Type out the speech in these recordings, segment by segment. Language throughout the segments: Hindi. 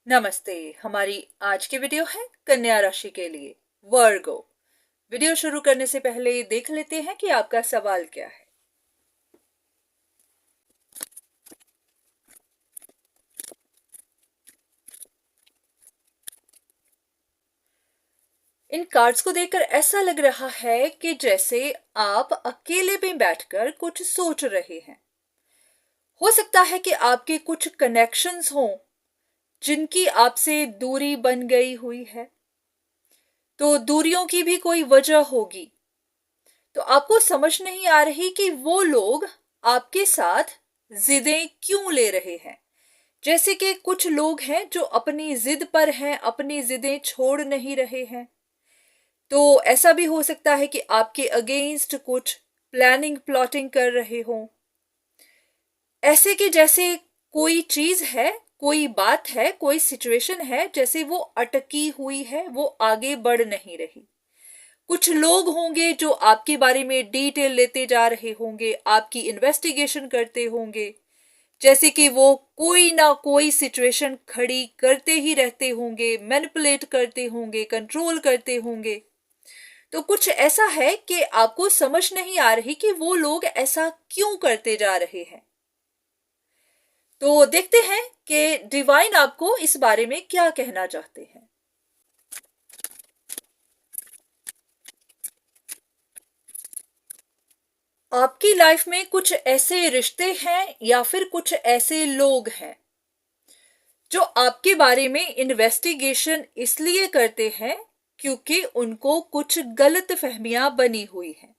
नमस्ते। हमारी आज की वीडियो है कन्या राशि के लिए वर्गो। वीडियो शुरू करने से पहले देख लेते हैं कि आपका सवाल क्या है। इन कार्ड्स को देखकर ऐसा लग रहा है कि जैसे आप अकेले में बैठकर कुछ सोच रहे हैं। हो सकता है कि आपके कुछ कनेक्शंस हों जिनकी आपसे दूरी बन गई हुई है, तो दूरियों की भी कोई वजह होगी। तो आपको समझ नहीं आ रही कि वो लोग आपके साथ जिदें क्यों ले रहे हैं। जैसे कि कुछ लोग हैं जो अपनी जिद पर हैं, अपनी जिदें छोड़ नहीं रहे हैं। तो ऐसा भी हो सकता है कि आपके अगेंस्ट कुछ प्लानिंग प्लॉटिंग कर रहे हों, ऐसे कि जैसे कोई चीज है, कोई बात है, कोई सिचुएशन है, जैसे वो अटकी हुई है, वो आगे बढ़ नहीं रही। कुछ लोग होंगे जो आपके बारे में डिटेल लेते जा रहे होंगे, आपकी इन्वेस्टिगेशन करते होंगे, जैसे कि वो कोई ना कोई सिचुएशन खड़ी करते ही रहते होंगे, मैनिपुलेट करते होंगे, कंट्रोल करते होंगे। तो कुछ ऐसा है कि आपको समझ नहीं आ रही कि वो लोग ऐसा क्यों करते जा रहे हैं। तो देखते हैं कि डिवाइन आपको इस बारे में क्या कहना चाहते हैं। आपकी लाइफ में कुछ ऐसे रिश्ते हैं या फिर कुछ ऐसे लोग हैं जो आपके बारे में इन्वेस्टिगेशन इसलिए करते हैं क्योंकि उनको कुछ गलत फहमियां बनी हुई हैं।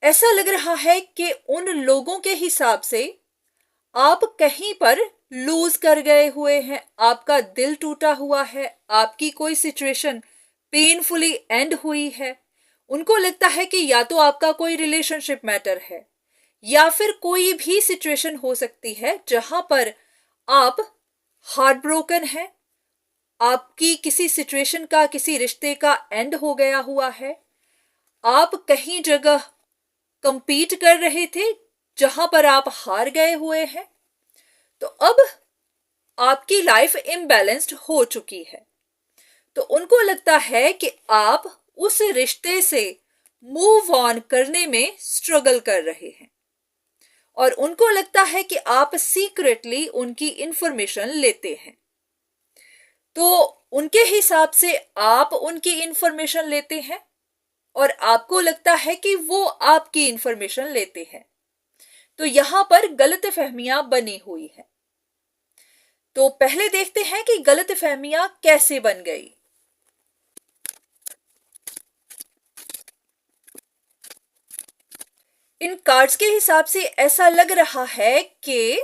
ऐसा लग रहा है कि उन लोगों के हिसाब से आप कहीं पर लूज कर गए हुए हैं, आपका दिल टूटा हुआ है, आपकी कोई सिचुएशन पेनफुली एंड हुई है। उनको लगता है कि या तो आपका कोई रिलेशनशिप मैटर है या फिर कोई भी सिचुएशन हो सकती है जहां पर आप हार्ट ब्रोकन है, आपकी किसी सिचुएशन का, किसी रिश्ते का एंड हो गया हुआ है। आप कहीं जगह कंपीट कर रहे थे जहां पर आप हार गए हुए हैं। तो अब आपकी लाइफ इम्बैलेंस्ड हो चुकी है। तो उनको लगता है कि आप उस रिश्ते से मूव ऑन करने में स्ट्रगल कर रहे हैं और उनको लगता है कि आप सीक्रेटली उनकी इंफॉर्मेशन लेते हैं। तो उनके हिसाब से आप उनकी इंफॉर्मेशन लेते हैं और आपको लगता है कि वो आपकी इंफॉर्मेशन लेते हैं। तो यहां पर गलत फहमियां बनी हुई है। तो पहले देखते हैं कि गलत फहमियां कैसे बन गई। इन कार्ड्स के हिसाब से ऐसा लग रहा है कि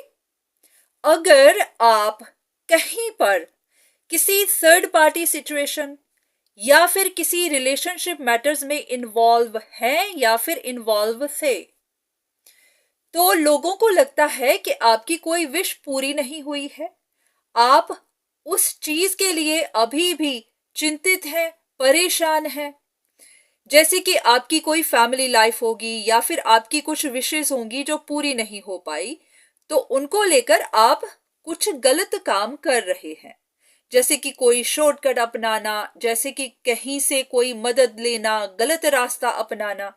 अगर आप कहीं पर किसी थर्ड पार्टी सिचुएशन या फिर किसी रिलेशनशिप मैटर्स में इन्वॉल्व हैं या फिर इन्वॉल्व थे, तो लोगों को लगता है कि आपकी कोई विश पूरी नहीं हुई है। आप उस चीज के लिए अभी भी चिंतित हैं, परेशान हैं। जैसे कि आपकी कोई फैमिली लाइफ होगी या फिर आपकी कुछ विशेष होंगी जो पूरी नहीं हो पाई, तो उनको लेकर आप कुछ गलत काम कर रहे हैं। जैसे कि कोई शॉर्टकट अपनाना, जैसे कि कहीं से कोई मदद लेना, गलत रास्ता अपनाना।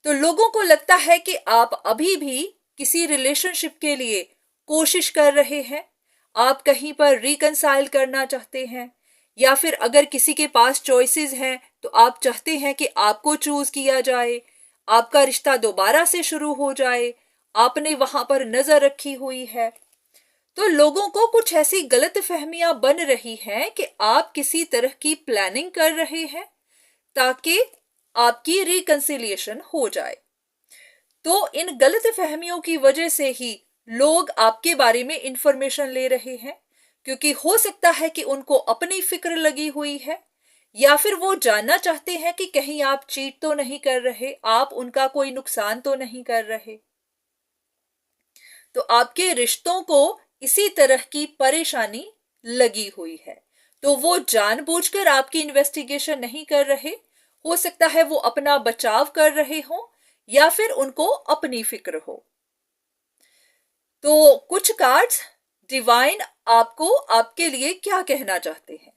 तो लोगों को लगता है कि आप अभी भी किसी रिलेशनशिप के लिए कोशिश कर रहे हैं, आप कहीं पर रिकंसाइल करना चाहते हैं, या फिर अगर किसी के पास चॉइसेस हैं तो आप चाहते हैं कि आपको चूज किया जाए, आपका रिश्ता दोबारा से शुरू हो जाए, आपने वहां पर नजर रखी हुई है। तो लोगों को कुछ ऐसी गलत फहमियां बन रही हैं कि आप किसी तरह की प्लानिंग कर रहे हैं ताकि आपकी रिकंसिलिएशन हो जाए। तो इन गलत फहमियों की वजह से ही लोग आपके बारे में इंफॉर्मेशन ले रहे हैं, क्योंकि हो सकता है कि उनको अपनी फिक्र लगी हुई है या फिर वो जानना चाहते हैं कि कहीं आप चीट तो नहीं कर रहे, आप उनका कोई नुकसान तो नहीं कर रहे। तो आपके रिश्तों को इसी तरह की परेशानी लगी हुई है। तो वो जानबूझकर आपकी इन्वेस्टिगेशन नहीं कर रहे, हो सकता है वो अपना बचाव कर रहे हो या फिर उनको अपनी फिक्र हो। तो कुछ कार्ड्स डिवाइन आपको आपके लिए क्या कहना चाहते हैं।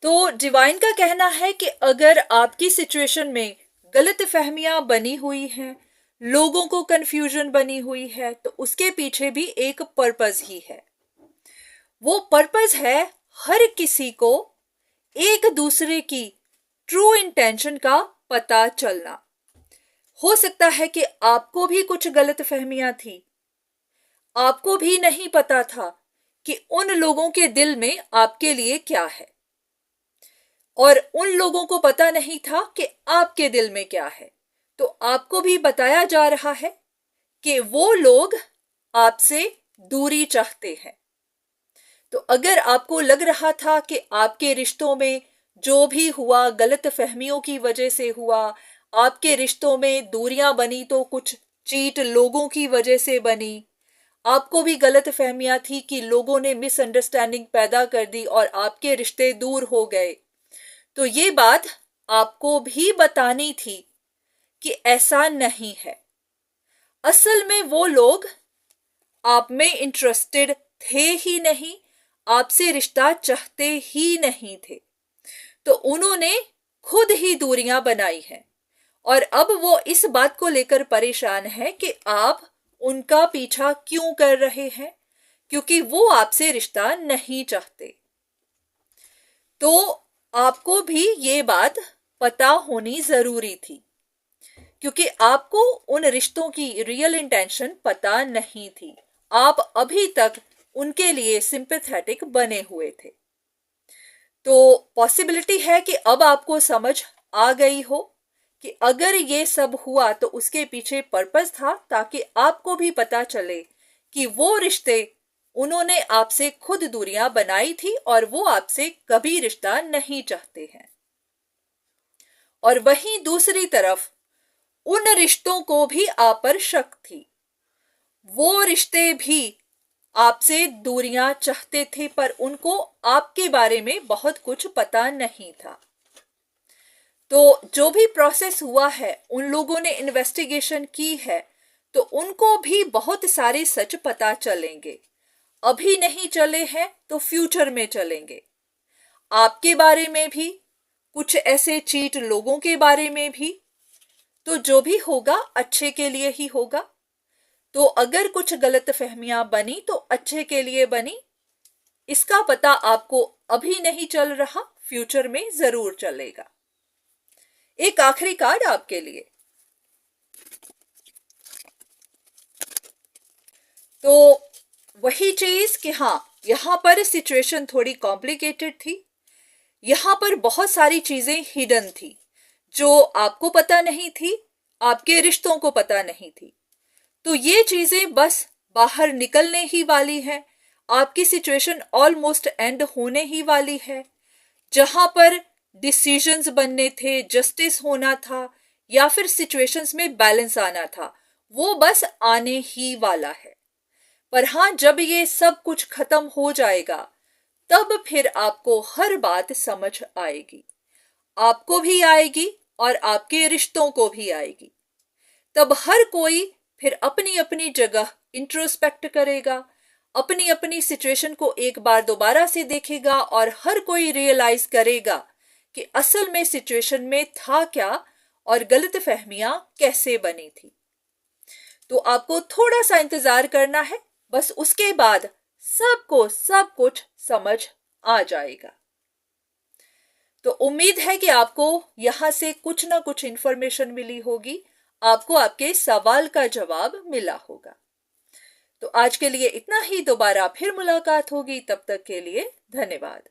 तो डिवाइन का कहना है कि अगर आपकी सिचुएशन में गलत फहमियां बनी हुई हैं, लोगों को कंफ्यूजन बनी हुई है, तो उसके पीछे भी एक पर्पस ही है। वो पर्पस है हर किसी को एक दूसरे की ट्रू इंटेंशन का पता चलना। हो सकता है कि आपको भी कुछ गलत फहमियां थी, आपको भी नहीं पता था कि उन लोगों के दिल में आपके लिए क्या है, और उन लोगों को पता नहीं था कि आपके दिल में क्या है। तो आपको भी बताया जा रहा है कि वो लोग आपसे दूरी चाहते हैं। तो अगर आपको लग रहा था कि आपके रिश्तों में जो भी हुआ गलत फहमियों की वजह से हुआ, आपके रिश्तों में दूरियां बनी तो कुछ चीट लोगों की वजह से बनी, आपको भी गलत फहमियां थी कि लोगों ने मिसअंडरस्टैंडिंग पैदा कर दी और आपके रिश्ते दूर हो गए, तो ये बात आपको भी बतानी थी कि ऐसा नहीं है। असल में वो लोग आप में इंटरेस्टेड थे ही नहीं, आपसे रिश्ता चाहते ही नहीं थे। तो उन्होंने खुद ही दूरियां बनाई हैं और अब वो इस बात को लेकर परेशान है कि आप उनका पीछा क्यों कर रहे हैं, क्योंकि वो आपसे रिश्ता नहीं चाहते। तो आपको भी ये बात पता होनी जरूरी थी, क्योंकि आपको उन रिश्तों की रियल इंटेंशन पता नहीं थी। आप अभी तक उनके लिए सिंपैथेटिक बने हुए थे। तो पॉसिबिलिटी है कि अब आपको समझ आ गई हो कि अगर ये सब हुआ तो उसके पीछे पर्पस था, ताकि आपको भी पता चले कि वो रिश्ते उन्होंने आपसे खुद दूरियां बनाई थी और वो आपसे कभी रिश्ता नहीं चाहते हैं। और वहीं दूसरी तरफ उन रिश्तों को भी आप पर शक थी, वो रिश्ते भी आपसे दूरियां चाहते थे, पर उनको आपके बारे में बहुत कुछ पता नहीं था। तो जो भी प्रोसेस हुआ है, उन लोगों ने इन्वेस्टिगेशन की है, तो उनको भी बहुत सारे सच पता चलेंगे। अभी नहीं चले हैं तो फ्यूचर में चलेंगे। आपके बारे में भी, कुछ ऐसे चीट लोगों के बारे में भी। तो जो भी होगा अच्छे के लिए ही होगा। तो अगर कुछ गलत फहमियां बनी तो अच्छे के लिए बनी, इसका पता आपको अभी नहीं चल रहा, फ्यूचर में जरूर चलेगा। एक आखिरी कार्ड आपके लिए। तो वही चीज कि हाँ, यहां पर सिचुएशन थोड़ी कॉम्प्लिकेटेड थी, यहां पर बहुत सारी चीजें हिडन थी जो आपको पता नहीं थी, आपके रिश्तों को पता नहीं थी। तो ये चीजें बस बाहर निकलने ही वाली है। आपकी सिचुएशन ऑलमोस्ट एंड होने ही वाली है। जहां पर डिसीजंस बनने थे, जस्टिस होना था, या फिर सिचुएशंस में बैलेंस आना था, वो बस आने ही वाला है। पर हाँ, जब ये सब कुछ खत्म हो जाएगा तब फिर आपको हर बात समझ आएगी, आपको भी आएगी और आपके रिश्तों को भी आएगी। तब हर कोई फिर अपनी अपनी जगह इंट्रोस्पेक्ट करेगा, अपनी अपनी सिचुएशन को एक बार दोबारा से देखेगा और हर कोई रियलाइज करेगा कि असल में सिचुएशन में था क्या और गलत फहमियां कैसे बनी थी। तो आपको थोड़ा सा इंतजार करना है, बस उसके बाद सबको सब कुछ समझ आ जाएगा। तो उम्मीद है कि आपको यहां से कुछ ना कुछ इंफॉर्मेशन मिली होगी, आपको आपके सवाल का जवाब मिला होगा। तो आज के लिए इतना ही, दोबारा फिर मुलाकात होगी, तब तक के लिए धन्यवाद।